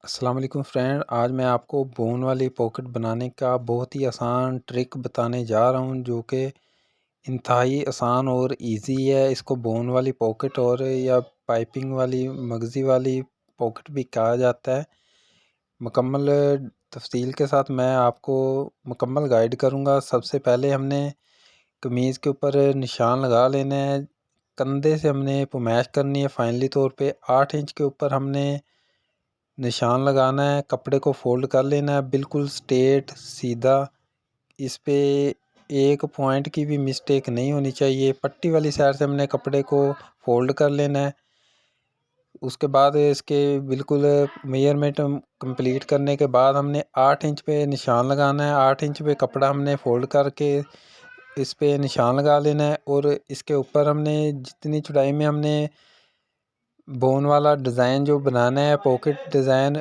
अस्सलाम वालेकुम फ्रेंड, आज मैं आपको बोन वाली पॉकेट बनाने का बहुत ही आसान ट्रिक बताने जा रहा हूं जो कि इंतहाई आसान और इजी है। इसको बोन वाली पॉकेट और या पाइपिंग वाली मगज़ी वाली पॉकेट भी कहा जाता है। मुकम्मल तफसील के साथ मैं आपको मुकम्मल गाइड करूंगा। सबसे पहले हमने कमीज़ के ऊपर निशान लगा लेना है। कंधे से हमने पुमैश करनी है। फाइनली तौर पे 8 इंच के ऊपर हमने निशान लगाना है। कपड़े को फोल्ड कर लेना है बिल्कुल स्ट्रेट सीधा। इस पे एक पॉइंट की भी मिस्टेक नहीं होनी चाहिए। पट्टी वाली साइड से हमने कपड़े को फोल्ड कर लेना है। उसके बाद इसके बिल्कुल मेजरमेंट कंप्लीट करने के बाद हमने 8 इंच पे निशान लगाना है। 8 इंच पे कपड़ा हमने फोल्ड करके इस पे निशान लगा लेना है और इसके ऊपर हमने जितनी चौड़ाई में हमने बोन वाला डिज़ाइन जो बनाना है पॉकेट डिज़ाइन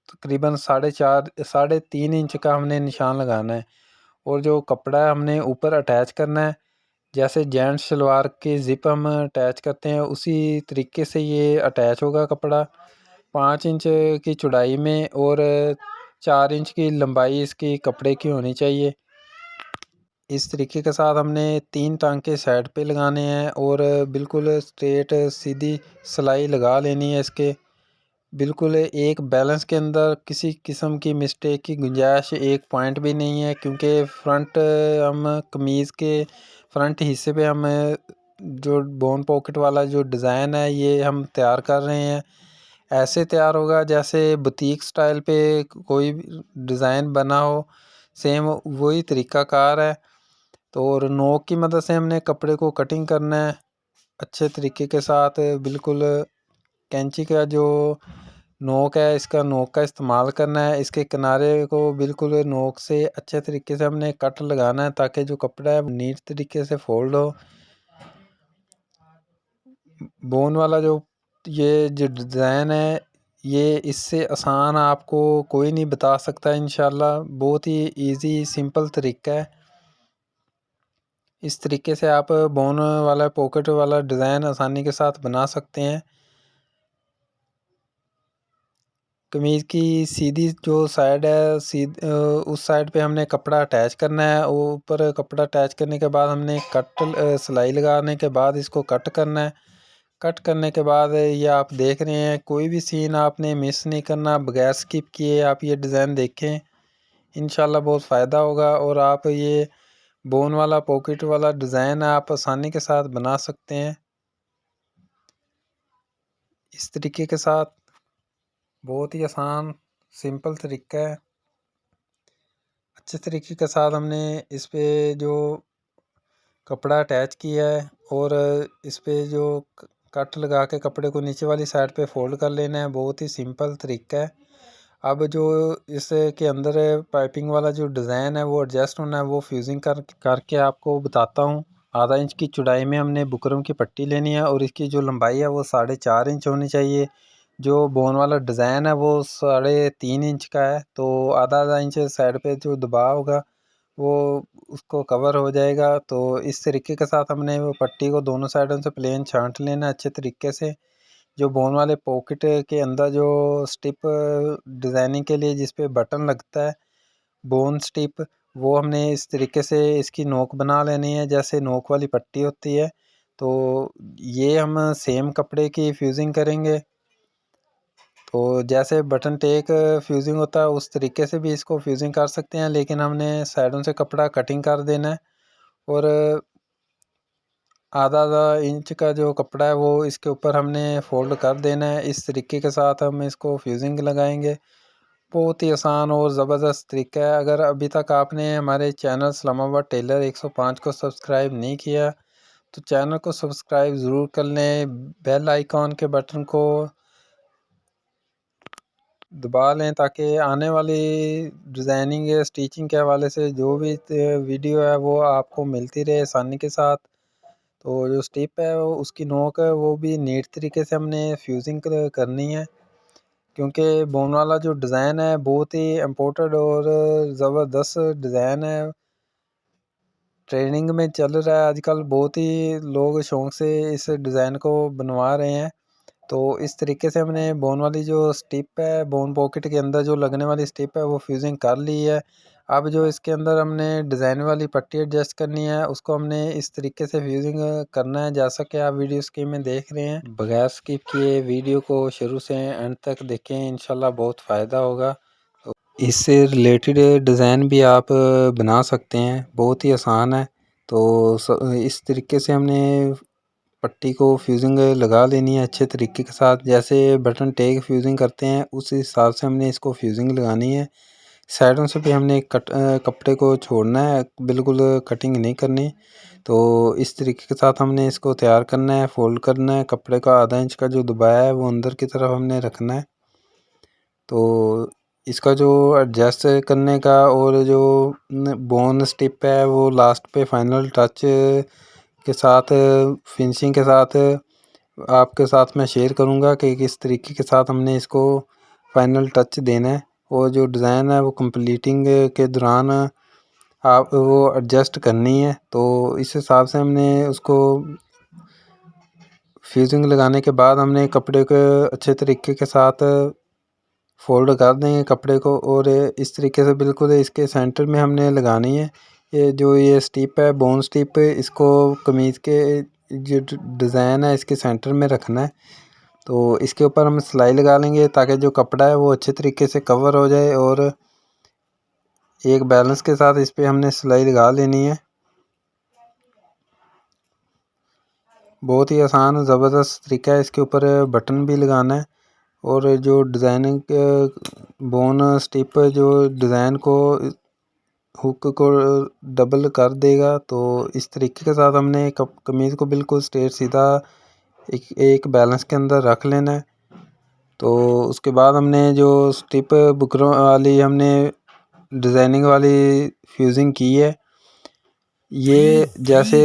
तकरीबन 3.5 इंच का हमने निशान लगाना है। और जो कपड़ा है हमने ऊपर अटैच करना है। जैसे जेंट्स शलवार की ज़िप हम अटैच करते हैं उसी तरीके से ये अटैच होगा कपड़ा। 5 इंच की चौड़ाई में और 4 इंच की लंबाई इसकी कपड़े की होनी चाहिए। इस तरीके के साथ हमने 3 टांके साइड पे लगाने हैं और बिल्कुल स्ट्रेट सीधी सिलाई लगा लेनी है इसके। बिल्कुल एक बैलेंस के अंदर किसी किस्म की मिस्टेक की गुंजाइश एक पॉइंट भी नहीं है, क्योंकि फ्रंट हम कमीज़ के फ्रंट हिस्से पे हम जो बोन पॉकेट वाला जो डिज़ाइन है ये हम तैयार कर रहे हैं। ऐसे तैयार होगा जैसे बुटीक स्टाइल पे कोई डिज़ाइन बना हो, सेम वही तरीक़ाकार है। तो और नोक की मदद से हमने कपड़े को कटिंग करना है अच्छे तरीके के साथ। बिल्कुल कैंची का जो नोक है इसका नोक का इस्तेमाल करना है। इसके किनारे को बिल्कुल नोक से अच्छे तरीके से हमने कट लगाना है ताकि जो कपड़ा है नीट तरीके से फोल्ड हो। बोन वाला जो ये जो डिज़ाइन है ये इससे आसान आपको कोई नहीं बता सकता। इंशाल्लाह बहुत ही इजी सिंपल तरीका है। इस तरीके से आप बोन वाला पॉकेट वाला डिज़ाइन आसानी के साथ बना सकते हैं। कमीज़ की सीधी जो साइड है उस साइड पे हमने कपड़ा अटैच करना है। ऊपर कपड़ा अटैच करने के बाद हमने सिलाई लगाने के बाद इसको कट करना है। कट करने के बाद ये आप देख रहे हैं, कोई भी सीन आपने मिस नहीं करना, बगैर स्किप किए आप ये डिज़ाइन देखें। इंशाल्लाह बहुत फ़ायदा होगा और आप ये बोन वाला पॉकेट वाला डिज़ाइन आप आसानी के साथ बना सकते हैं इस तरीके के साथ। बहुत ही आसान सिंपल तरीका है। अच्छे तरीके के साथ हमने इस पे जो कपड़ा अटैच किया है और इस पे जो कट लगा के कपड़े को नीचे वाली साइड पे फोल्ड कर लेना है। बहुत ही सिंपल तरीका है। अब जो इसके अंदर पाइपिंग वाला जो डिज़ाइन है वो एडजस्ट होना है, वो फ्यूजिंग करके आपको बताता हूँ। आधा इंच की चौड़ाई में हमने बुकरम की पट्टी लेनी है और इसकी जो लंबाई है वो 4.5 इंच होनी चाहिए। जो बोन वाला डिज़ाइन है वो 3.5 इंच का है, तो आधा आधा इंच साइड पे जो दबाव होगा वो उसको कवर हो जाएगा। तो इस तरीके के साथ हमने वो पट्टी को दोनों साइडों से प्लेन छांट लेना अच्छे तरीके से। जो बोन वाले पॉकेट के अंदर जो स्टिप डिज़ाइनिंग के लिए जिस पे बटन लगता है बोन स्टिप, वो हमने इस तरीके से इसकी नोक बना लेनी है जैसे नोक वाली पट्टी होती है। तो ये हम सेम कपड़े की फ्यूजिंग करेंगे। तो जैसे बटन टेक फ्यूजिंग होता है उस तरीके से भी इसको फ्यूजिंग कर सकते हैं, लेकिन हमने साइडों से कपड़ा कटिंग कर देना है और आधा आधा इंच का जो कपड़ा है वो इसके ऊपर हमने फोल्ड कर देना है। इस तरीके के साथ हम इसको फ्यूजिंग लगाएंगे। बहुत ही आसान और ज़बरदस्त तरीका है। अगर अभी तक आपने हमारे चैनल इस्लामाबाद टेलर 105 को सब्सक्राइब नहीं किया तो चैनल को सब्सक्राइब ज़रूर कर लें। बेल आइकॉन के बटन को दबा लें ताकि आने वाली डिज़ाइनिंग या स्टिचिंग के हवाले से जो भी वीडियो है वो आपको मिलती रहे आसानी के साथ। तो जो स्टिप है उसकी नोक है वो भी नीट तरीके से हमने फ्यूजिंग करनी है, क्योंकि बोन वाला जो डिज़ाइन है बहुत ही इम्पोर्टेंट और ज़बरदस्त डिज़ाइन है। ट्रेंडिंग में चल रहा है आजकल, बहुत ही लोग शौक़ से इस डिज़ाइन को बनवा रहे हैं। तो इस तरीके से हमने बोन वाली जो स्टिप है, बोन पॉकेट के अंदर जो लगने वाली स्टिप है वो फ्यूजिंग कर ली है। अब जो इसके अंदर हमने डिज़ाइन वाली पट्टी एडजस्ट करनी है, उसको हमने इस तरीके से फ्यूजिंग करना है, जैसा कि आप वीडियो स्क्रीन में देख रहे हैं। बगैर स्किप किए वीडियो को शुरू से एंड तक देखें, इंशाल्लाह बहुत फ़ायदा होगा। तो इससे रिलेटेड डिज़ाइन भी आप बना सकते हैं, बहुत ही आसान है। तो इस तरीके से हमने पट्टी को फ्यूजिंग लगा लेनी है अच्छे तरीके के साथ, जैसे बटन टैग फ्यूजिंग करते हैं उस हिसाब से हमने इसको फ्यूजिंग लगानी है। साइडों से भी हमने कपड़े को छोड़ना है, बिल्कुल कटिंग नहीं करनी। तो इस तरीके के साथ हमने इसको तैयार करना है, फोल्ड करना है। कपड़े का आधा इंच का जो दबाया है वो अंदर की तरफ हमने रखना है। तो इसका जो एडजस्ट करने का और जो बोन स्टिप है वो लास्ट पे फाइनल टच के साथ, फिनिशिंग के साथ आपके साथ मैं शेयर करूंगा कि किस तरीके के साथ हमने इसको फाइनल टच देना है। और जो डिज़ाइन है वो कंप्लीटिंग के दौरान आप वो एडजस्ट करनी है। तो इस हिसाब से हमने उसको फ्यूजिंग लगाने के बाद हमने कपड़े को अच्छे तरीके के साथ फोल्ड कर देंगे कपड़े को, और इस तरीके से बिल्कुल इसके सेंटर में हमने लगानी है। ये स्टिप है, बोन स्टिप, इसको कमीज़ के जो डिज़ाइन है इसके सेंटर में रखना है। तो इसके ऊपर हम सिलाई लगा लेंगे ताकि जो कपड़ा है वो अच्छे तरीके से कवर हो जाए, और एक बैलेंस के साथ इस पर हमने सिलाई लगा लेनी है। बहुत ही आसान ज़बरदस्त तरीका है। इसके ऊपर बटन भी लगाना है, और जो डिज़ाइनिंग बोन स्टिप जो डिज़ाइन को हुक को डबल कर देगा। तो इस तरीके के साथ हमने कमीज़ को बिल्कुल स्ट्रेट सीधा एक बैलेंस के अंदर रख लेना है। तो उसके बाद हमने जो स्टिप बुकरों वाली हमने डिज़ाइनिंग वाली फ्यूजिंग की है, ये जैसे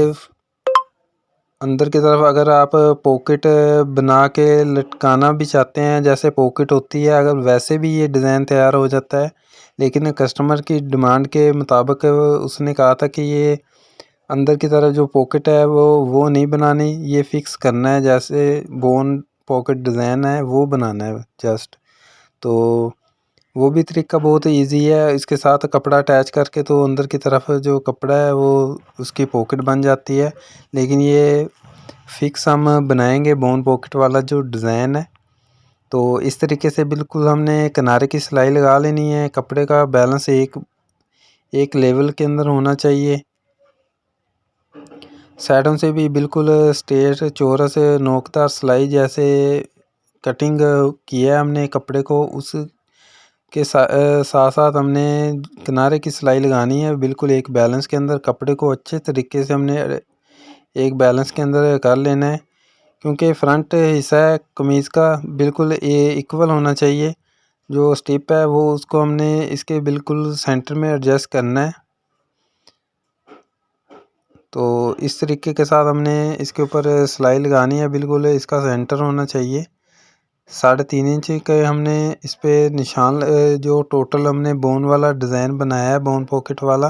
अंदर की तरफ अगर आप पॉकेट बना के लटकाना भी चाहते हैं, जैसे पॉकेट होती है, अगर वैसे भी ये डिज़ाइन तैयार हो जाता है। लेकिन कस्टमर की डिमांड के मुताबिक उसने कहा था कि ये अंदर की तरफ जो पॉकेट है वो नहीं बनानी, ये फ़िक्स करना है, जैसे बोन पॉकेट डिज़ाइन है वो बनाना है जस्ट। तो वो भी तरीका बहुत इजी है। इसके साथ कपड़ा अटैच करके तो अंदर की तरफ जो कपड़ा है वो उसकी पॉकेट बन जाती है। लेकिन ये फिक्स हम बनाएंगे बोन पॉकेट वाला जो डिज़ाइन है। तो इस तरीके से बिल्कुल हमने किनारे की सिलाई लगा लेनी है। कपड़े का बैलेंस एक लेवल के अंदर होना चाहिए। साइडों से भी बिल्कुल स्ट्रेट चौरस नोकदार सिलाई जैसे कटिंग किया है हमने कपड़े को, उस के साथ साथ हमने किनारे की सिलाई लगानी है बिल्कुल एक बैलेंस के अंदर। कपड़े को अच्छे तरीके से हमने एक बैलेंस के अंदर कर लेना है, क्योंकि फ्रंट हिस्सा है कमीज़ का बिल्कुल ये इक्वल होना चाहिए। जो स्टिप है वो उसको हमने इसके बिल्कुल सेंटर में एडजस्ट करना है। तो इस तरीके के साथ हमने इसके ऊपर सिलाई लगानी है, बिल्कुल इसका सेंटर होना चाहिए। 3.5 इंच के हमने इस पे निशान जो टोटल हमने बोन वाला डिज़ाइन बनाया है बोन पॉकेट वाला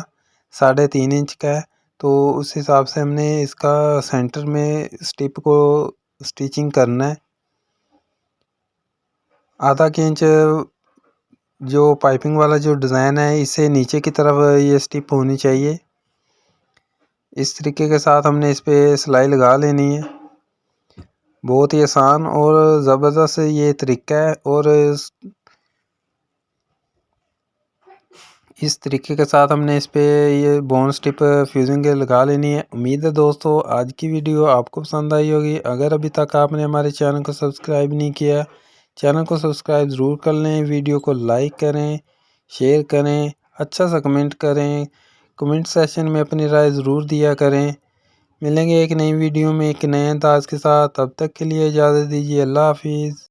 3.5 इंच का है। तो उस हिसाब से हमने इसका सेंटर में स्टिप को स्टिचिंग करना है। आधा के इंच जो पाइपिंग वाला जो डिज़ाइन है इससे नीचे की तरफ ये स्टिप होनी चाहिए। इस तरीके के साथ हमने इस पे सिलाई लगा लेनी है। बहुत ही आसान और ज़बरदस्त ये तरीका है, और इस तरीके के साथ हमने इस पे ये बोन स्टिप फ्यूजिंग लगा लेनी है। उम्मीद है दोस्तों आज की वीडियो आपको पसंद आई होगी। अगर अभी तक आपने हमारे चैनल को सब्सक्राइब नहीं किया, चैनल को सब्सक्राइब ज़रूर कर लें। वीडियो को लाइक करें, शेयर करें, अच्छा सा कमेंट करें। कमेंट सेक्शन में अपनी राय ज़रूर दिया करें। मिलेंगे एक नई वीडियो में एक नए अंदाज के साथ। तब तक के लिए इजाज़त दीजिए। अल्लाह हाफिज़।